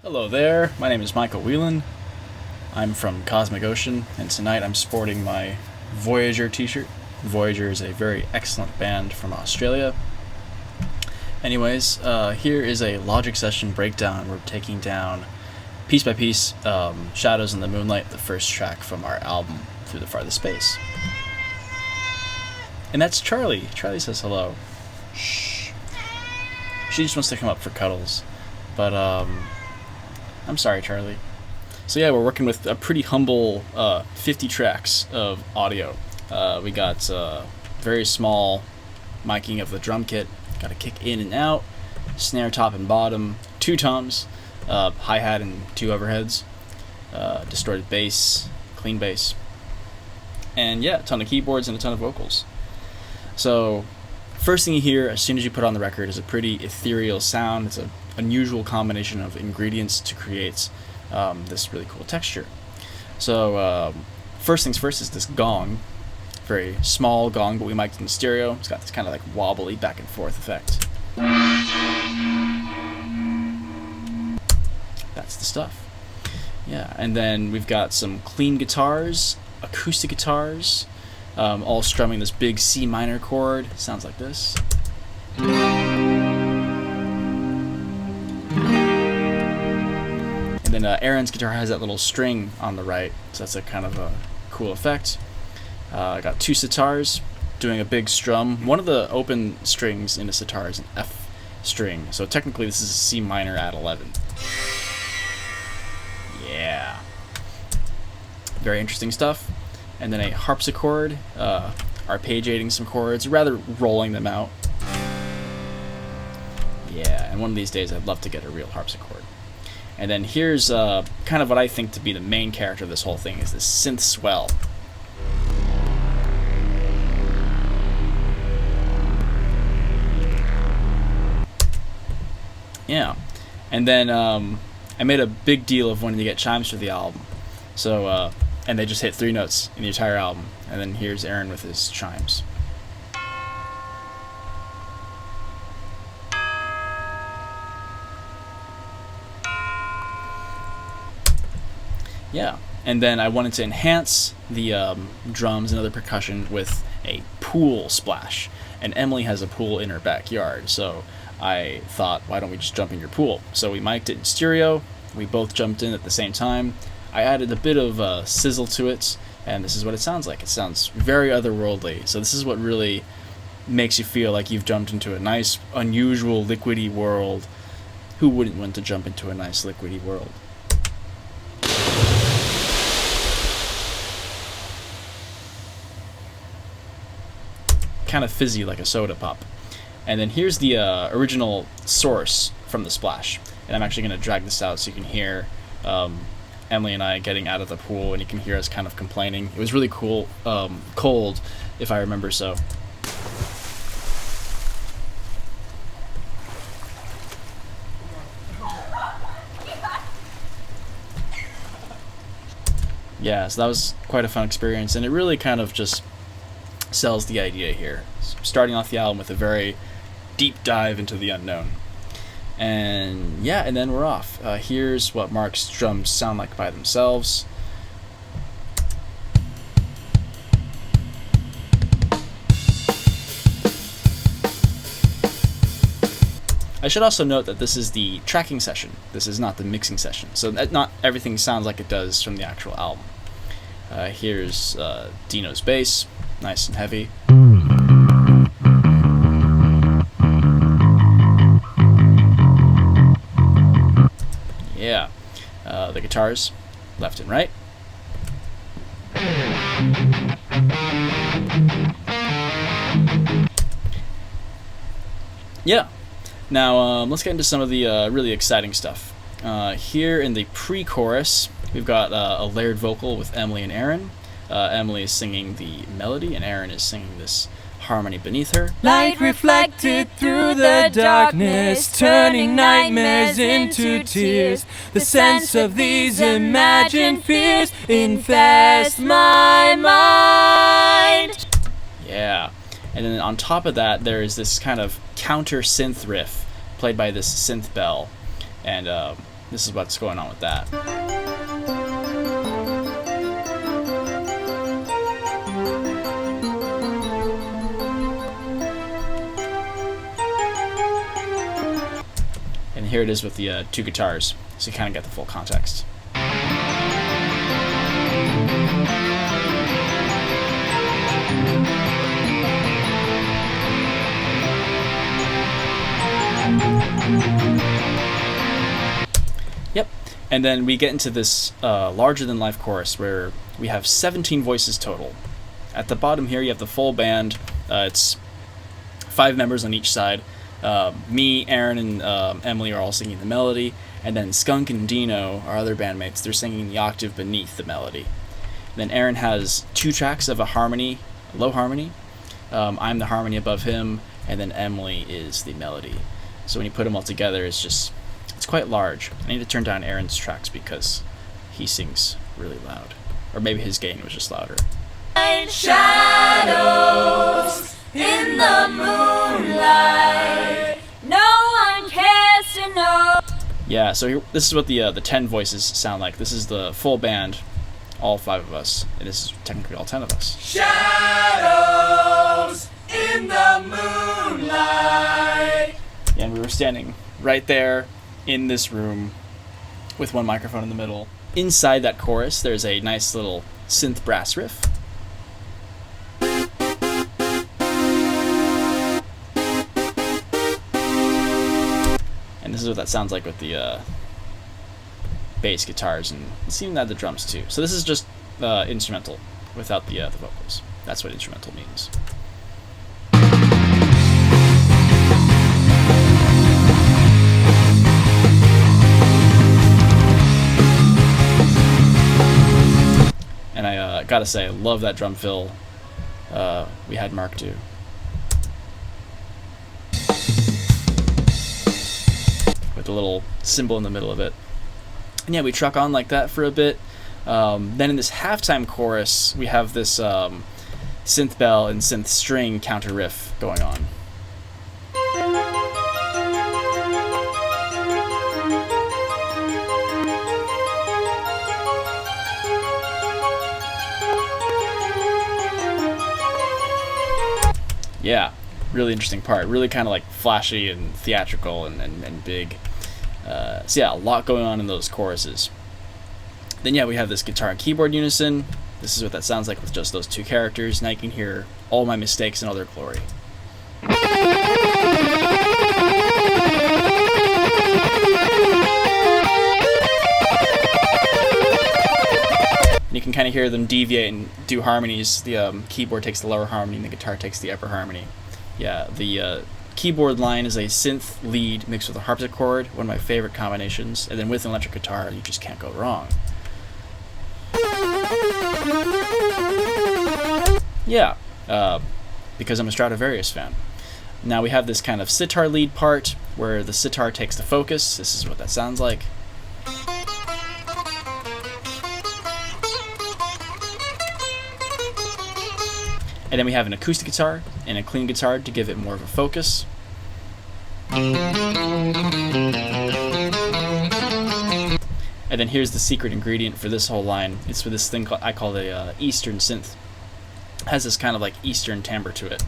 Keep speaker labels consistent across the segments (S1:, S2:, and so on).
S1: Hello there, my name is Michael Whelan. I'm from Cosmic Ocean, and tonight I'm sporting my Voyager t-shirt. Voyager is a very excellent band from Australia. Anyways, here is a Logic session breakdown. We're taking down, piece by piece, Shadows in the Moonlight, the first track from our album, Through the Farthest Space. And that's Charlie. Charlie says hello. Shh. She just wants to come up for cuddles. But, I'm sorry, Charlie. So yeah, we're working with a pretty humble 50 tracks of audio. We got very small miking of the drum kit, got a kick in and out, snare top and bottom, 2 toms, hi-hat and 2 overheads, distorted bass, clean bass, and yeah, a ton of keyboards and a ton of vocals. So first thing you hear as soon as you put on the record is a pretty ethereal sound. It's an unusual combination of ingredients to create this really cool texture. So first things first is this gong. Very small gong, but we mic'd in stereo. It's got this kind of like wobbly back and forth effect. That's the stuff. Yeah, and then we've got some clean guitars, acoustic guitars, all strumming this big C minor chord. Sounds like this. And then Aaron's guitar has that little string on the right, so that's a kind of a cool effect. I got 2 sitars doing a big strum. One of the open strings in a sitar is an F string, so technically this is a C minor at 11. Yeah. Very interesting stuff. And then a harpsichord, arpeggiating some chords, rather rolling them out. Yeah, and one of these days I'd love to get a real harpsichord. And then here's kind of what I think to be the main character of this whole thing, is this synth swell. Yeah, and then I made a big deal of wanting to get chimes for the album, so and they just hit 3 notes in the entire album. And then here's Aaron with his chimes. Yeah, and then I wanted to enhance the drums and other percussion with a pool splash, and Emily has a pool in her backyard, so I thought, why don't we just jump in your pool? So we mic'd it in stereo, we both jumped in at the same time. I added a bit of sizzle to it, and this is what it sounds like. It sounds very otherworldly, so this is what really makes you feel like you've jumped into a nice, unusual, liquidy world. Who wouldn't want to jump into a nice, liquidy world? Kind of fizzy like a soda pop. And then here's the original source from the splash, and I'm actually going to drag this out so you can hear Emily and I getting out of the pool, and you can hear us kind of complaining. It was really cool, cold, if I remember so. Yeah, so that was quite a fun experience, and it really kind of just sells the idea here. Starting off the album with a very deep dive into the unknown. And yeah, and then we're off. Here's what Mark's drums sound like by themselves. I should also note that this is the tracking session. This is not the mixing session. So not everything sounds like it does from the actual album. Here's Dino's bass, nice and heavy. Yeah, the guitars, left and right. Yeah, now let's get into some of the really exciting stuff. Here in the pre-chorus, we've got a layered vocal with Emily and Aaron. Emily is singing the melody, and Aaron is singing this harmony beneath her.
S2: Light reflected through the darkness, turning nightmares into tears. The sense of these imagined fears infest my mind.
S1: Yeah, and then on top of that, there is this kind of counter synth riff played by this synth bell, and this is what's going on with that. And here it is with the two guitars, so you kind of get the full context. Yep, and then we get into this larger-than-life chorus where we have 17 voices total. At the bottom here, you have the full band. It's 5 members on each side. Me, Aaron, and Emily are all singing the melody, and then Skunk and Dino, our other bandmates, they're singing the octave beneath the melody. And then Aaron has 2 tracks of a harmony, low harmony. I'm the harmony above him, and then Emily is the melody. So when you put them all together, it's quite large. I need to turn down Aaron's tracks because he sings really loud. Or maybe his gain was just louder.
S2: Shadows in the moonlight, no one cares to know.
S1: Yeah, so here, this is what the 10 voices sound like. This is the full band, all 5 of us, and this is technically all 10 of us.
S2: Shadows in the moonlight.
S1: And we were standing right there in this room with one microphone in the middle. Inside that chorus, there's a nice little synth brass riff. And this is what that sounds like with the bass guitars, and it's even that the drums too. So this is just instrumental without the vocals. That's what instrumental means. And I gotta say, I love that drum fill we had Mark do. With the little cymbal in the middle of it. And yeah, we truck on like that for a bit. Then in this halftime chorus, we have this synth bell and synth string counter riff going on. Yeah, really interesting part. Really kind of like flashy and theatrical and big. So yeah, a lot going on in those choruses. Then yeah, we have this guitar and keyboard unison. This is what that sounds like with just those 2 characters. Now you can hear all my mistakes in all their glory. And you can kind of hear them deviate and do harmonies. The keyboard takes the lower harmony and the guitar takes the upper harmony. Yeah, the keyboard line is a synth lead mixed with a harpsichord, one of my favorite combinations, and then with an electric guitar, you just can't go wrong. Yeah, because I'm a Stradivarius fan. Now we have this kind of sitar lead part where the sitar takes the focus. This is what that sounds like. And then we have an acoustic guitar and a clean guitar to give it more of a focus. And then here's the secret ingredient for this whole line. It's for this thing I call the Eastern synth. It has this kind of like Eastern timbre to it.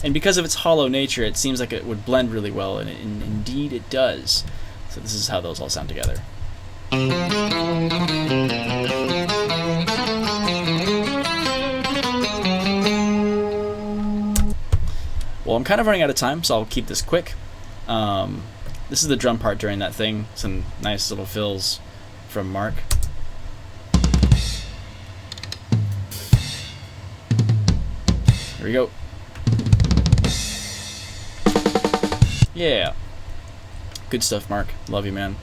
S1: And because of its hollow nature, it seems like it would blend really well, and indeed it does. So this is how those all sound together. Well, I'm kind of running out of time, so I'll keep this quick. This is the drum part during that thing. Some nice little fills from Mark. Here we go. Yeah. Good stuff, Mark. Love you, man.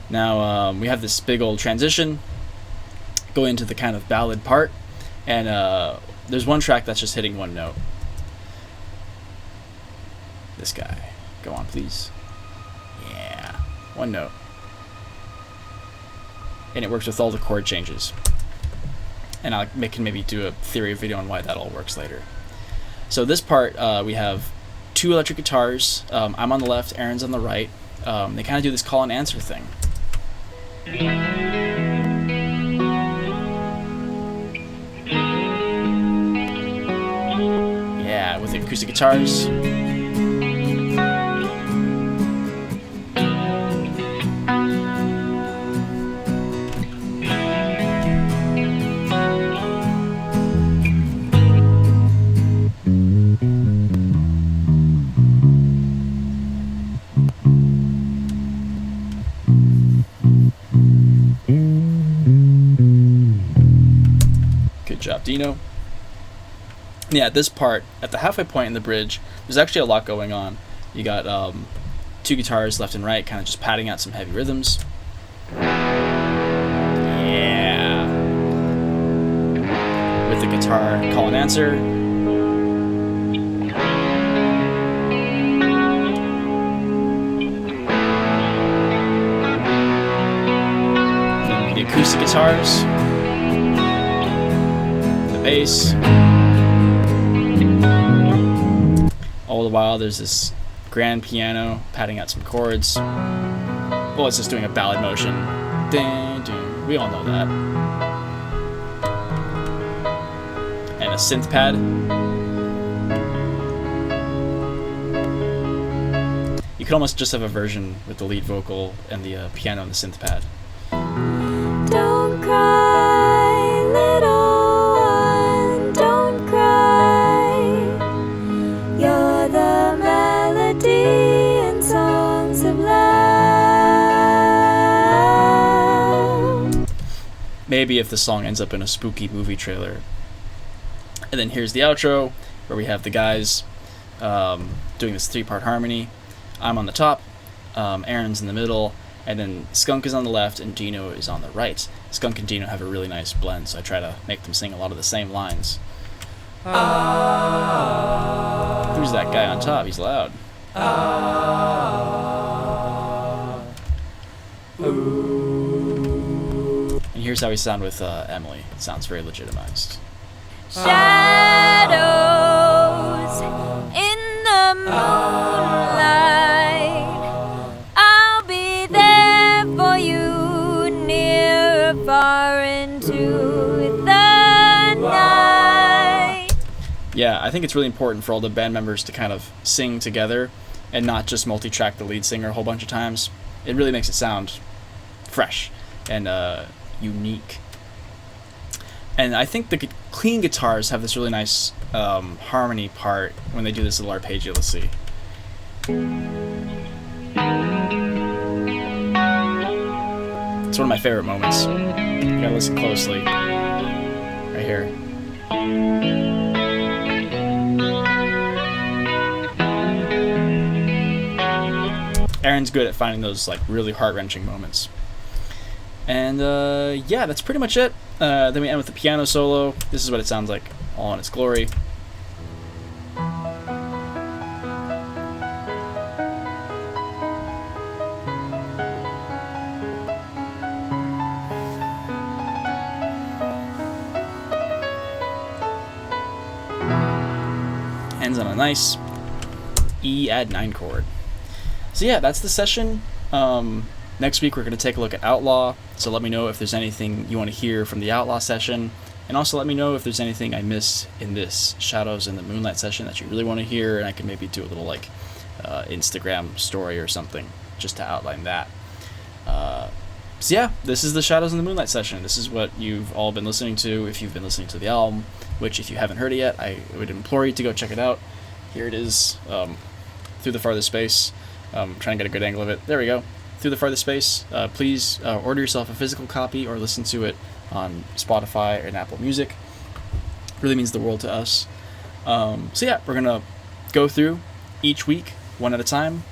S1: Now, we have this big old transition going into the kind of ballad part, and there's one track that's just hitting one note. This guy. Go on, please. Yeah. One note. And it works with all the chord changes. And I can maybe do a theory video on why that all works later. So this part, we have two electric guitars. I'm on the left, Aaron's on the right. They kind of do this call and answer thing. Yeah, with the acoustic guitars. Good job, Dino. Yeah, at this part, at the halfway point in the bridge, there's actually a lot going on. You got two guitars left and right, kind of just padding out some heavy rhythms. Yeah. With the guitar call and answer. And the acoustic guitars. The bass. All the while, there's this grand piano padding out some chords. Well, it's just doing a ballad motion. Dun, dun. We all know that. And a synth pad. You could almost just have a version with the lead vocal and the piano and the synth pad.
S2: Don't cry, little one, don't cry. You're the melody and songs of love.
S1: Maybe if the song ends up in a spooky movie trailer. And then here's the outro, where we have the guys doing this 3-part harmony. I'm on the top, Aaron's in the middle, and then Skunk is on the left and Dino is on the right. Skunk and Dino have a really nice blend, so I try to make them sing a lot of the same lines. Who's that guy on top? He's loud. And here's how we sound with Emily. It sounds very legitimized.
S2: Shadows in the moonlight. I'll be there for you, near or far into the night.
S1: Yeah, I think it's really important for all the band members to kind of sing together and not just multi-track the lead singer a whole bunch of times. It really makes it sound fresh and unique. And I think the clean guitars have this really nice harmony part when they do this little arpeggio. Let's see. It's one of my favorite moments. You gotta listen closely. Right here. Aaron's good at finding those like really heart-wrenching moments. And yeah, that's pretty much it. Then we end with the piano solo. This is what it sounds like, all in its glory. Ends on a nice E add 9 chord. So yeah, that's the session. Next week we're going to take a look at Outlaw, so let me know if there's anything you want to hear from the Outlaw session, and also let me know if there's anything I missed in this Shadows in the Moonlight session that you really want to hear, and I can maybe do a little like Instagram story or something just to outline that. So yeah, this is the Shadows in the Moonlight session. This is what you've all been listening to if you've been listening to the album, which if you haven't heard it yet, I would implore you to go check it out. Here it is, Through the Farthest Space. Trying to get a good angle of it. There we go. Through the Farthest Space. Please order yourself a physical copy or listen to it on Spotify and Apple Music. Really means the world to us. So yeah, we're gonna go through each week, one at a time,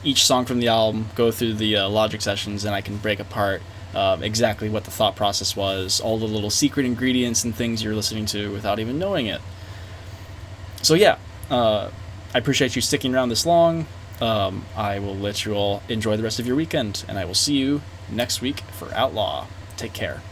S1: each song from the album, go through the Logic sessions, and I can break apart exactly what the thought process was, all the little secret ingredients and things you're listening to without even knowing it. So yeah, I appreciate you sticking around this long. I will let you all enjoy the rest of your weekend, and I will see you next week for Outlaw. Take care.